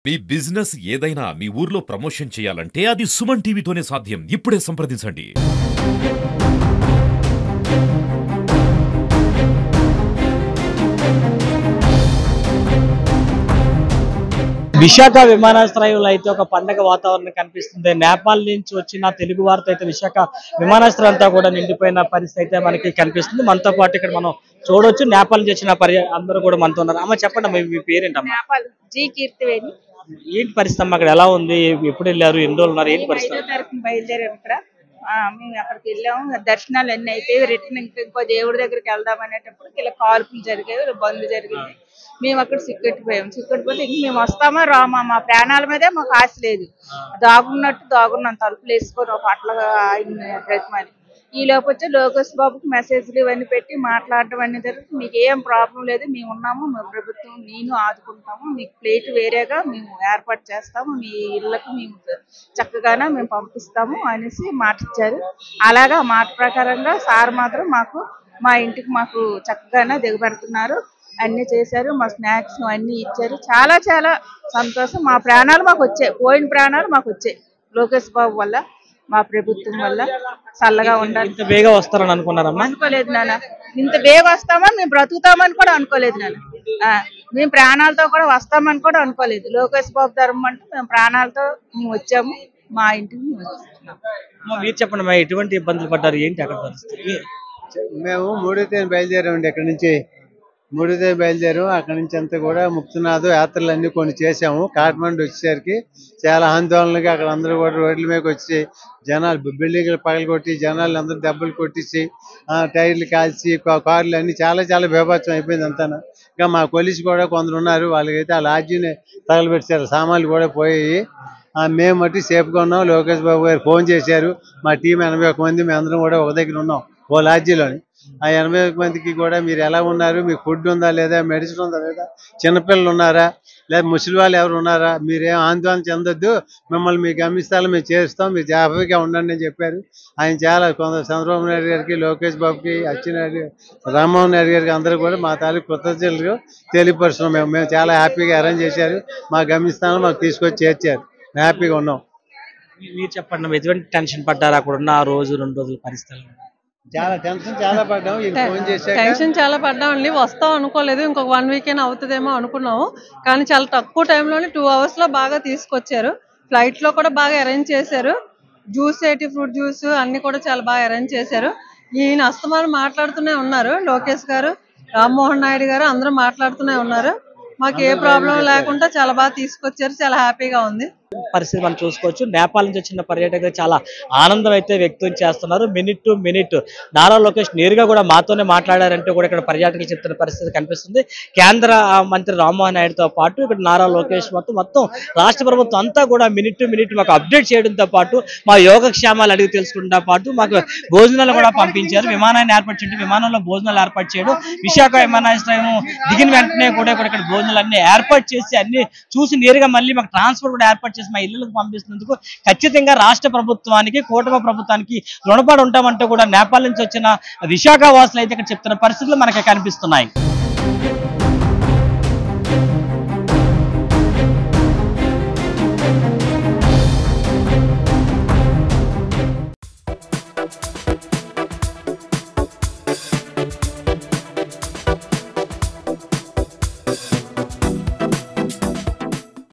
మీ business ఏదైనా మీ ఊర్లో promotion చేయాలంటే అది సుమన్ టీవీతోనే సాధ్యం. ఇప్పుడే సంప్రదించండి. విశాఖ విమానాశ్రయంలో అయితే ఒక పండగ వాతావరణం కనిపిస్తుంది. నేపాల్ నుంచి వచ్చిన తెలుగు వారితో అయితే విశాఖ విమానాశ్రయం అంతా కూడా నిండిపోయిన పరిస్థితి అయితే మనకి కనిపిస్తుంది. మనతో పాటు ఇక్కడ మనం చూడొచ్చు నేపాల్ నుంచి వచ్చిన అందరూ కూడా మనతో ఉన్నారు. అమ్మ చెప్పండి, మీ పేరేంటమ్మా? ఏంటి పరిస్థితి అమ్మ, అక్కడ ఎలా ఉంది? ఎప్పుడు వెళ్ళారు? ఎన్ని రోజులు ఉన్నారు? ఏంటి పరిస్థితి? బయలుదేరాము. ఇక్కడ మేము అక్కడికి వెళ్ళాము. దర్శనాలు అన్ని అయితే రిటర్న్ ఇంకో దేవుడి దగ్గరికి వెళ్దాం అనేటప్పుడు ఇలా కాల్పులు జరిగాయి, బంద్ జరిగింది. మేము అక్కడ సిక్కెట్టిపోయాము. సిక్కెట్టిపోతే ఇంక మేము వస్తామా రామా, మా ప్రాణాల మీదే మాకు ఆశ లేదు. దాగున్నాం తలుపులు వేసుకొని ఒక అట్లా ప్రతిమని. ఈ లోపు వచ్చి లోకేష్ బాబుకి మెసేజ్లు ఇవన్నీ పెట్టి మాట్లాడటం అన్నీ జరుగుతుంది. మీకు ఏం ప్రాబ్లం లేదు, మేము ఉన్నాము, మా ప్రభుత్వం నేను ఆదుకుంటాము, మీకు ప్లేట్ వేరేగా మేము ఏర్పాటు చేస్తాము, మీ ఇళ్ళకి మేము చక్కగానే మేము పంపిస్తాము అనేసి మాట ఇచ్చారు. అలాగా మాట ప్రకారంగా సార్ మాత్రం మా ఇంటికి మాకు చక్కగానే దిగబెడుతున్నారు. అన్ని చేశారు. మా స్నాక్స్ అన్ని ఇచ్చారు. చాలా చాలా సంతోషం. మా ప్రాణాలు మాకు వచ్చాయి, పోయిన ప్రాణాలు మాకు వచ్చాయి లోకేష్ బాబు వల్ల, మా ప్రభుత్వం వల్ల. చల్లగా ఉండాలి. ఇంత బేగా వస్తారని అనుకున్నారమ్మా? అనుకోలేదు నాన్న, ఇంత బేగా వస్తామని మేము బ్రతుకుతామని కూడా అనుకోలేదు నాన్న. మేము ప్రాణాలతో కూడా వస్తామని కూడా అనుకోలేదు. లోకేష్ బాబు ధర్మం అంటే మేము ప్రాణాలతో మేము వచ్చాము, మా ఇంటికి మేము వచ్చాము. మీరు చెప్పండి మా ఎటువంటి ఇబ్బందులు పడ్డారు, ఏంటి అక్కడ పరిస్థితి? మేము 3వ తేదీన బయలుదేరామండి. ఇక్కడ నుంచి 3వ తేదీ బయలుదేరాము. అక్కడ నుంచి అంతా కూడా ముక్తినాథ్ యాత్రలు అన్ని కొన్ని చేసాము. కాఠ్మండు వచ్చేసరికి చాలా ఆందోళనగా అక్కడ అందరూ కూడా రోడ్ల మీదకి వచ్చి జనాలు బిల్డింగ్లు పగలగొట్టి జనాలు అందరూ దెబ్బలు కొట్టించి టైర్లు కాల్చి కార్లు అన్ని చాలా చాలా బీభత్సం అయిపోయింది అంతా. ఇంకా మా కొలిసి కూడా కొందరు ఉన్నారు, వాళ్ళకైతే ఆ లాడ్జీని తగలబెట్టారు, సామాన్లు కూడా పోయాయి. మేము మట్టి సేఫ్గా ఉన్నాం. లోకేష్ బాబు గారు ఫోన్ చేశారు. మా టీం 81 మంది మేము అందరం కూడా ఒక దగ్గర ఉన్నాం ఓ లాడ్జీలోని. ఆ 81 మందికి కూడా మీరు ఎలా ఉన్నారు, మీకు ఫుడ్ ఉందా లేదా, మెడిసిన్ ఉందా లేదా, చిన్నపిల్లలు ఉన్నారా లేదా ముసలి వాళ్ళు ఎవరు ఉన్నారా, మీరేం ఆందోళన చెందొద్దు, మిమ్మల్ని మీ గమ్యస్థానం మేము చేరుస్తాం, మీరు జాగ్రత్తగా ఉండండి అని చెప్పారు. ఆయన చాలా కొందరు చంద్రబాబు నాయుడు గారికి, లోకేష్ బాబుకి, అచ్చెన్నాయుడు, రామ్మోహన్ నాయుడు గారికి అందరూ కూడా మా తాలూకు కృతజ్ఞతలు తెలియపరుస్తున్నాం. మేము చాలా హ్యాపీగా అరేంజ్ చేశారు. మా గమ్యస్థానం మాకు తీసుకొచ్చి చేర్చారు. హ్యాపీగా ఉన్నాం. మీరు చెప్పండి, ఎటువంటి టెన్షన్ పడ్డారు అక్కడ ఉన్న రోజు 2 రోజుల పరిస్థితులు? చాలా టెన్షన్ పడ్డాం. టెన్షన్ చాలా పడ్డామండి. వస్తాం అనుకోలేదు, ఇంకొక 1 వీక్ అయినా అవుతుందేమో అనుకున్నాము. కానీ చాలా తక్కువ టైంలోనే 2 hours లో బాగా తీసుకొచ్చారు. ఫ్లైట్ లో కూడా బాగా అరేంజ్ చేశారు. జ్యూస్ ఏంటి, ఫ్రూట్ జ్యూస్ అన్ని కూడా చాలా బాగా అరేంజ్ చేశారు. ఈయన అస్తమానం మాట్లాడుతూనే ఉన్నారు. లోకేష్ గారు, రామ్మోహన్ నాయుడు గారు అందరూ మాట్లాడుతూనే ఉన్నారు. మాకు ఏ ప్రాబ్లం లేకుండా చాలా బాగా తీసుకొచ్చారు. చాలా హ్యాపీగా ఉంది. పరిస్థితి మనం చూసుకోవచ్చు. నేపాల్ నుంచి వచ్చిన పర్యాటకులు చాలా ఆనందం అయితే వ్యక్తం చేస్తున్నారు. Minute to minute Nara Lokesh నేరుగా కూడా మాతోనే మాట్లాడారంటే కూడా ఇక్కడ పర్యాటకులు చెప్తున్న పరిస్థితి కనిపిస్తుంది. కేంద్ర మంత్రి రామ్మోహన్ నాయుడుతో పాటు ఇక్కడ నారా లోకేష్ మొత్తం రాష్ట్ర ప్రభుత్వం అంతా కూడా మినిట్ టు మినిట్ మాకు అప్డేట్ చేయడంతో పాటు మా యోగక్షేమాలు అడిగి తెలుసుకుంటా పాటు మాకు భోజనాలు కూడా పంపించారు. విమానాన్ని ఏర్పాటు చేయడం, విమానంలో భోజనాలు ఏర్పాటు చేయడం, విశాఖ విమానాశ్రయం దిగిన వెంటనే కూడా ఇక్కడ భోజనాలు అన్ని ఏర్పాటు చేసి అన్ని చూసి నేరుగా మళ్ళీ మాకు ట్రాన్స్పోర్ట్ కూడా ఏర్పాటు చేసి మా ఇళ్లకు పంపిస్తున్నందుకు ఖచ్చితంగా రాష్ట్ర ప్రభుత్వానికి, కూటమి ప్రభుత్వానికి రుణపడి ఉంటామంటూ కూడా నేపాల్ నుంచి వచ్చిన విశాఖ వాసులు అయితే ఇక్కడ చెప్తున్న పరిస్థితులు మనకి కనిపిస్తున్నాయి.